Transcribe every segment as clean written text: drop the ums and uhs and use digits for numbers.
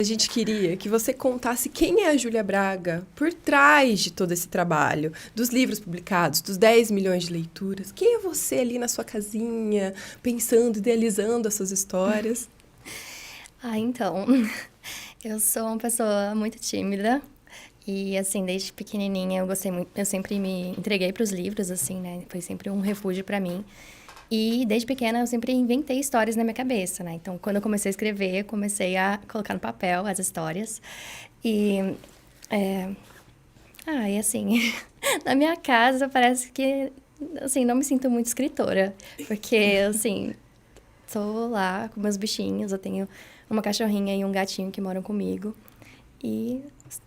A gente queria que você contasse quem é a Júlia Braga por trás de todo esse trabalho, dos livros publicados, dos 10 milhões de leituras. Quem é você ali na sua casinha, pensando, idealizando as suas histórias? Então, eu sou uma pessoa muito tímida e, assim, desde pequenininha eu gostei muito, eu sempre me entreguei para os livros, assim, né? Foi sempre um refúgio para mim. E desde pequena eu sempre inventei histórias na minha cabeça, né? Então, quando eu comecei a escrever, eu comecei a colocar no papel as histórias. E, e assim, na minha casa parece que, assim, não me sinto muito escritora. Porque, assim, tô lá com meus bichinhos, eu tenho uma cachorrinha e um gatinho que moram comigo. E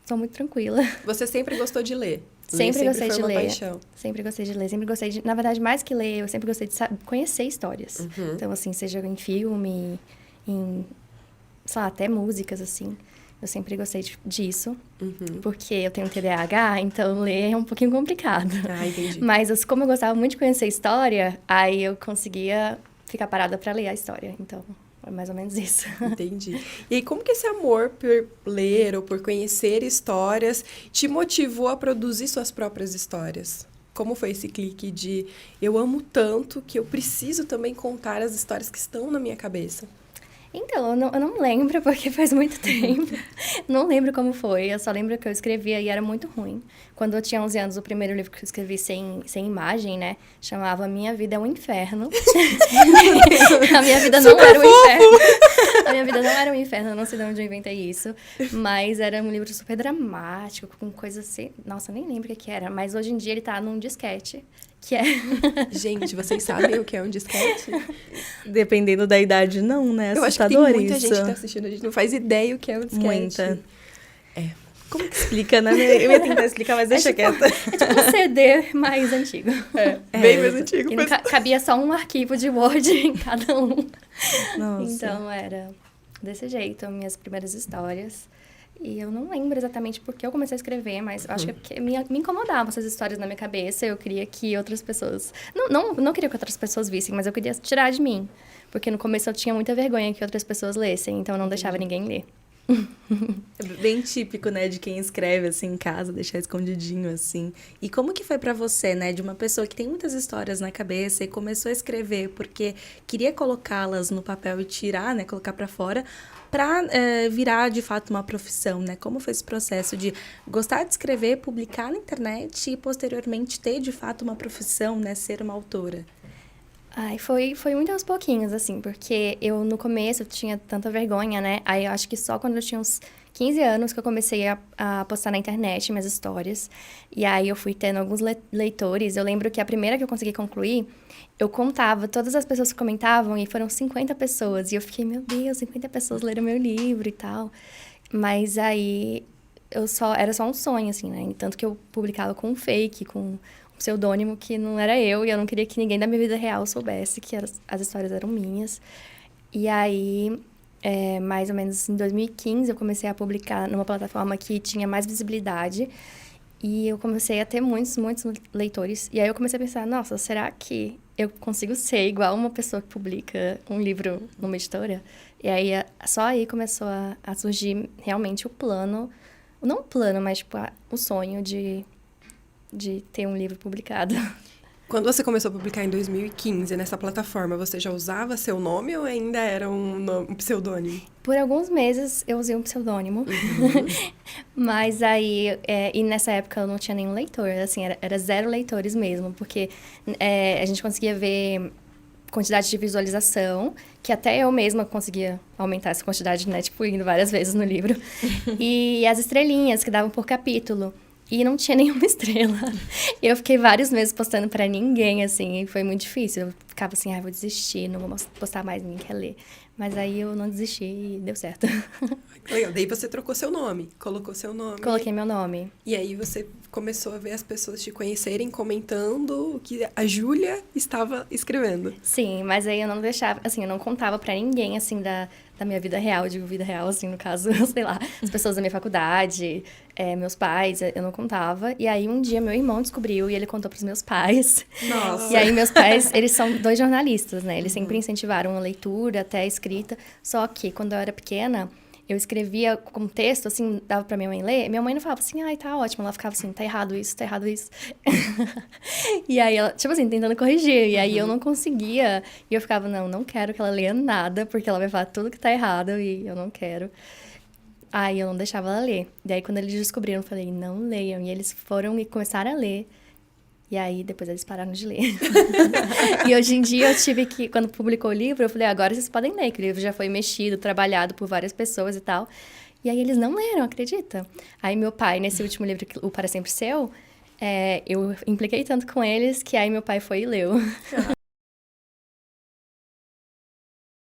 sou muito tranquila. Você sempre gostou de ler? Sempre gostei de ler. Paixão. Sempre gostei de ler. Sempre gostei de... Na verdade, mais que ler, eu sempre gostei de conhecer histórias. Uhum. Então, assim, seja em filme, em... sei lá, até músicas, assim. Eu sempre gostei disso. Uhum. Porque eu tenho TDAH, então ler é um pouquinho complicado. Ah, entendi. Mas, como eu gostava muito de conhecer história, aí eu conseguia ficar parada pra ler a história. Então, é mais ou menos isso. Entendi. E aí, como que esse amor por ler ou por conhecer histórias te motivou a produzir suas próprias histórias? Como foi esse clique de eu amo tanto que eu preciso também contar as histórias que estão na minha cabeça? Então, eu não lembro, porque faz muito tempo. Não lembro como foi, eu só lembro que eu escrevia e era muito ruim. Quando eu tinha 11 anos, o primeiro livro que eu escrevi sem imagem, né? Chamava Minha Vida é um Inferno. A minha vida não era um inferno. A minha vida não era um inferno, eu não sei de onde eu inventei isso. Mas era um livro super dramático, com coisas assim... Nossa, eu nem lembro o que era, mas hoje em dia ele tá num disquete. Que é... Gente, vocês sabem o que é um disquete? Dependendo da idade, não, né? Eu acho que tem Assustador muita gente que isso. tá assistindo, a gente não faz ideia o que é um disquete. Muita. É. Como que explica, né? Eu ia tentar explicar, mas deixa quieta. É tipo um CD mais antigo. Bem mais antigo. E não cabia só um arquivo de Word em cada um. Nossa. Então, era desse jeito, minhas primeiras histórias. E eu não lembro exatamente por que eu comecei a escrever, mas eu acho que é porque me incomodavam essas histórias na minha cabeça. Eu queria que outras pessoas... Não queria que outras pessoas vissem, mas eu queria tirar de mim. Porque no começo eu tinha muita vergonha que outras pessoas lessem, então eu não deixava ninguém ler. É bem típico, né, de quem escreve, assim, em casa, deixar escondidinho, assim. E como que foi pra você, né, de uma pessoa que tem muitas histórias na cabeça e começou a escrever porque queria colocá-las no papel e tirar, né, colocar pra fora, pra virar, de fato, uma profissão, né? Como foi esse processo de gostar de escrever, publicar na internet e, posteriormente, ter, de fato, uma profissão, né, ser uma autora? Ai, foi muito aos pouquinhos, assim, porque eu, no começo, tinha tanta vergonha, né? Aí, eu acho que só quando eu tinha uns 15 anos que eu comecei a postar na internet minhas histórias. E aí, eu fui tendo alguns leitores. Eu lembro que a primeira que eu consegui concluir, eu contava todas as pessoas que comentavam e foram 50 pessoas. E eu fiquei, meu Deus, 50 pessoas leram meu livro e tal. Mas aí, era só um sonho, assim, né? Tanto que eu publicava com um fake, com pseudônimo que não era eu, e eu não queria que ninguém da minha vida real soubesse que as histórias eram minhas. E aí, mais ou menos em 2015, eu comecei a publicar numa plataforma que tinha mais visibilidade, e eu comecei a ter muitos leitores. E aí eu comecei a pensar, nossa, será que eu consigo ser igual uma pessoa que publica um livro numa editora? E aí, só aí começou a surgir realmente o plano, não o plano, mas tipo, o sonho de ter um livro publicado. Quando você começou a publicar em 2015 nessa plataforma, você já usava seu nome ou ainda era um pseudônimo? Por alguns meses eu usei um pseudônimo. Mas aí, e nessa época eu não tinha nenhum leitor, assim, era 0 leitores mesmo, porque a gente conseguia ver quantidade de visualização, que até eu mesma conseguia aumentar essa quantidade, né, tipo, indo várias vezes no livro. E as estrelinhas que davam por capítulo. E não tinha nenhuma estrela. Eu fiquei vários meses postando pra ninguém, assim, e foi muito difícil. Eu ficava assim, vou desistir, não vou postar mais, ninguém quer ler. Mas aí eu não desisti e deu certo. Legal. Daí você trocou seu nome, colocou seu nome. Coloquei meu nome. E aí você começou a ver as pessoas te conhecerem, comentando o que a Júlia estava escrevendo. Sim, mas aí eu não deixava, assim, eu não contava pra ninguém, assim, da minha vida real, digo vida real, assim, no caso, sei lá, as pessoas da minha faculdade, meus pais, eu não contava. E aí um dia meu irmão descobriu e ele contou pros meus pais. Nossa! E aí meus pais, eles são 2 jornalistas, né? Eles sempre incentivaram a leitura, até a escrita. Só que quando eu era pequena, eu escrevia com texto, assim, dava pra minha mãe ler, minha mãe não falava assim, ai, tá ótimo. Ela ficava assim, tá errado isso, tá errado isso. E aí ela, tipo assim, tentando corrigir. E aí eu não conseguia. E eu ficava, não quero que ela leia nada, porque ela vai falar tudo que tá errado e eu não quero. Aí eu não deixava ela ler. Daí quando eles descobriram, eu falei, não leiam. E eles foram e começaram a ler. E aí, depois eles pararam de ler. E hoje em dia, eu tive que, quando publicou o livro, eu falei, agora vocês podem ler, que o livro já foi mexido, trabalhado por várias pessoas e tal. E aí, eles não leram, acredita? Aí, meu pai, nesse último livro, O Para Sempre Seu, eu impliquei tanto com eles, que aí meu pai foi e leu.